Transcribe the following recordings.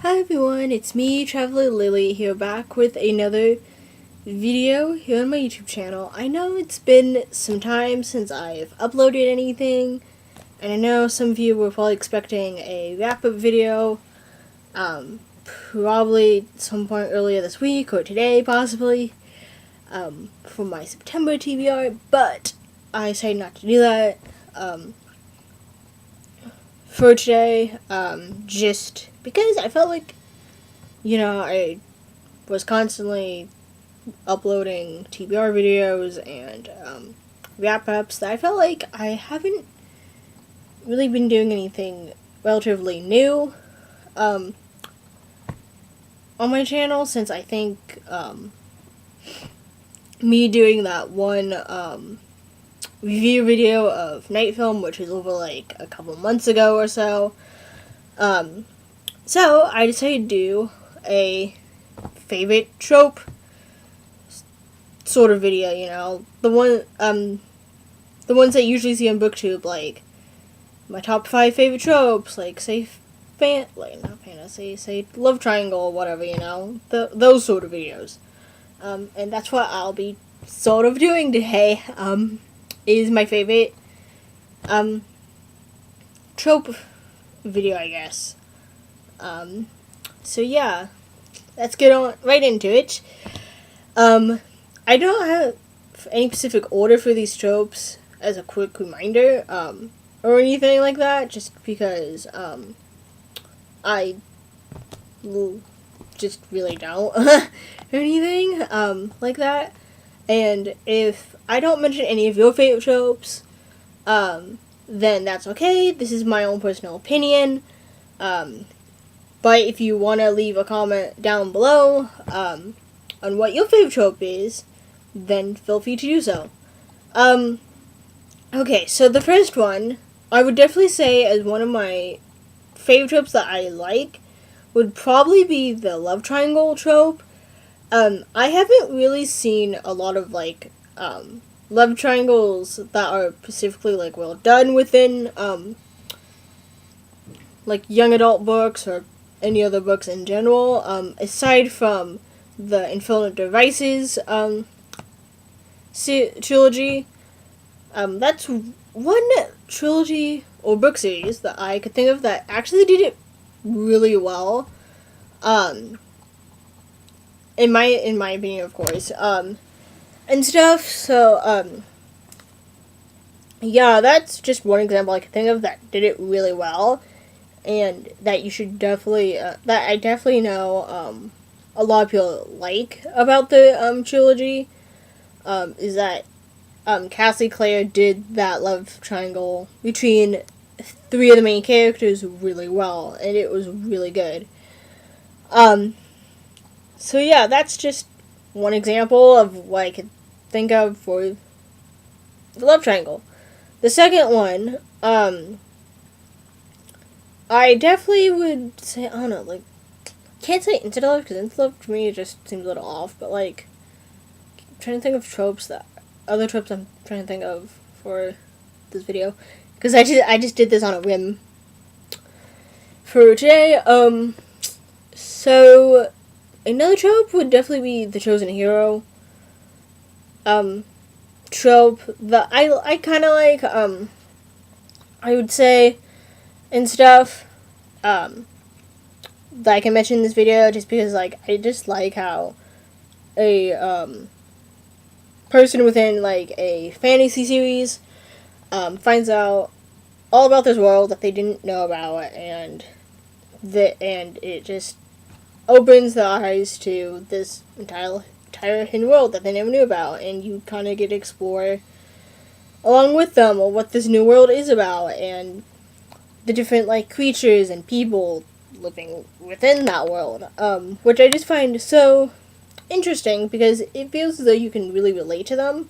Hi everyone, it's me, Traveler Lily, here back with another video here on my YouTube channel. I know it's been some time since I've uploaded anything, and I know some of you were probably expecting a wrap-up video, probably some point earlier this week, or today possibly, for my September TBR, but I decided not to do that, for today, just because I felt like, I was constantly uploading TBR videos and wrap-ups that I felt like I haven't really been doing anything relatively new on my channel, since I think me doing that one review video of Night Film, which was over like a couple months ago or so. So I decided to do a favorite trope sort of video, the ones that you usually see on BookTube, like my top 5 favorite tropes, like say not fantasy, say love triangle or whatever, those sort of videos. And that's what I'll be sort of doing today. Is my favorite trope video, I guess. So yeah, let's get on right into it. I don't have any specific order for these tropes as a quick reminder, or anything like that, just because, I just really don't, or anything, like that. And if I don't mention any of your favorite tropes, then that's okay. This is my own personal opinion. But if you want to leave a comment down below on what your favorite trope is, then feel free to do so. Okay, so the first one, I would definitely say as one of my favorite tropes that I like, would probably be the love triangle trope. I haven't really seen a lot of, love triangles that are specifically, well done within, young adult books or any other books in general, aside from the Infinite Devices, trilogy. That's one trilogy or book series that I could think of that actually did it really well, in my opinion, of course, and stuff. So, yeah, that's just one example I could think of that did it really well, and that you should definitely, that I definitely know, a lot of people like about the, trilogy, is that, Cassie Clare did that love triangle between 3 of the main characters really well, and it was really good. So yeah, that's just one example of what I could think of for the love triangle. The second one, I definitely would say, I don't know, can't say instant love, because instant love to me just seems a little off, but I'm trying to think of other tropes I'm trying to think of for this video, because I just did this on a whim for today. So another trope would definitely be the chosen hero trope that I kind of like, I would say, and stuff, that I can mention in this video, just because, I just like how a, person within, a fantasy series, finds out all about this world that they didn't know about, and it just opens the eyes to this entire hidden world that they never knew about, and you kind of get to explore along with them what this new world is about, and the different, creatures and people living within that world, which I just find so interesting, because it feels as though you can really relate to them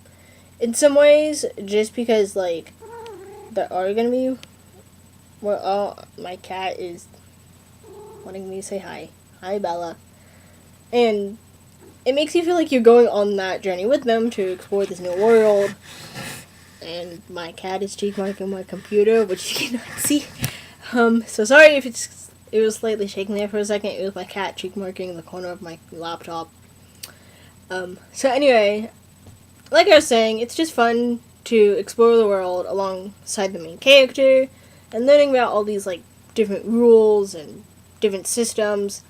in some ways, just because, there are gonna be, my cat is wanting me to say hi. Hi, Bella. And it makes you feel like you're going on that journey with them to explore this new world. And my cat is cheek marking my computer, which you cannot see. So sorry if it's It was slightly shaking there for a second. It was my cat cheek marking the corner of my laptop. So anyway, like I was saying, it's just fun to explore the world alongside the main character and learning about all these like different rules and different systems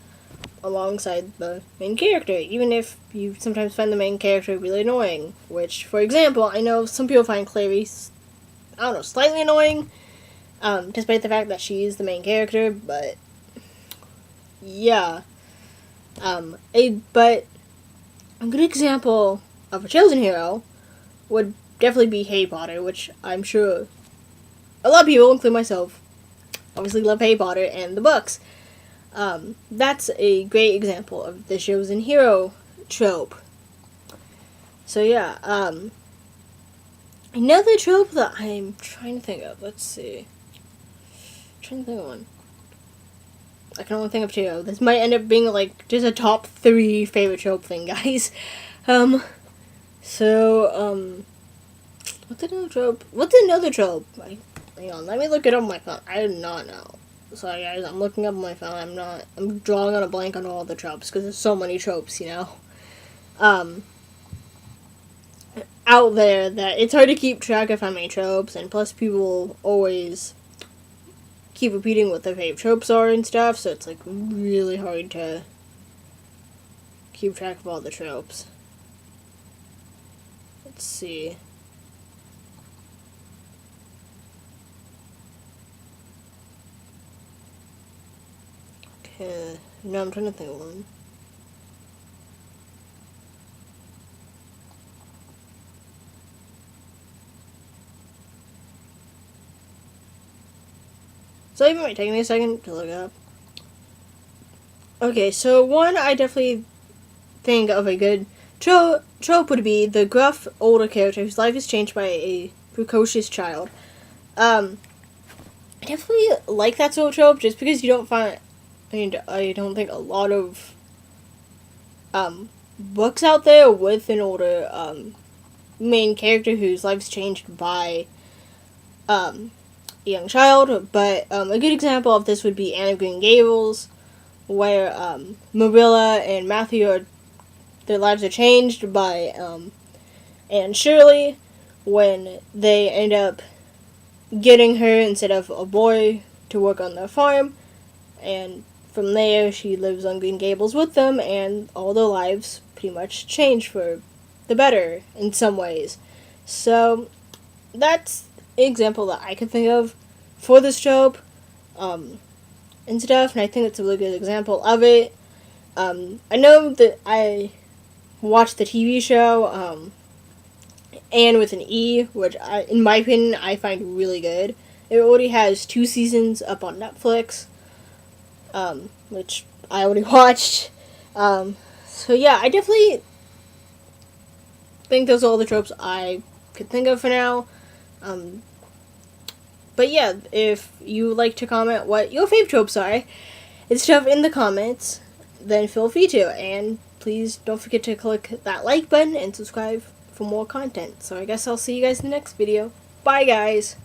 alongside the main character, even if you sometimes find the main character really annoying, which, for example, I know some people find Clarice, I don't know, slightly annoying, despite the fact that she is the main character, but yeah. But a good example of a chosen hero would definitely be Harry Potter, which I'm sure a lot of people, including myself, obviously love Harry Potter and the books. That's a great example of the chosen hero trope. So yeah, another trope that I'm trying to think of, let's see. I'm trying to think of one. I can only think of two. This might end up being like just a top 3 favorite trope thing, guys. What's another trope? Hang on, let me look it up on my phone. I do not know. Sorry guys, I'm looking up on my phone. I'm drawing on a blank on all the tropes, because there's so many tropes, you know? Out there that it's hard to keep track of how many tropes, and plus people always keep repeating what their favorite tropes are and stuff, so it's like really hard to keep track of all the tropes. Let's see. Okay, no, I'm trying to think of one. So it might take me a second to look up. Okay, so one I definitely think of a good trope would be the gruff older character whose life is changed by a precocious child. I definitely like that sort of trope just because you don't find. I don't think a lot of books out there with an older main character whose life's changed by a young child, but a good example of this would be Anne of Green Gables, where Marilla and Matthew their lives are changed by Anne Shirley when they end up getting her instead of a boy to work on their farm, and from there she lives on Green Gables with them, and all their lives pretty much change for the better in some ways. So that's an example that I could think of for this trope and stuff, and I think it's a really good example of it. I know that I watched the TV show Anne with an E, which in my opinion I find really good. It already has 2 seasons up on Netflix, which I already watched. So yeah, I definitely think those are all the tropes I could think of for now. But yeah, if you would like to comment what your favorite tropes are and stuff in the comments, then feel free to. And please don't forget to click that like button and subscribe for more content. So I guess I'll see you guys in the next video. Bye guys!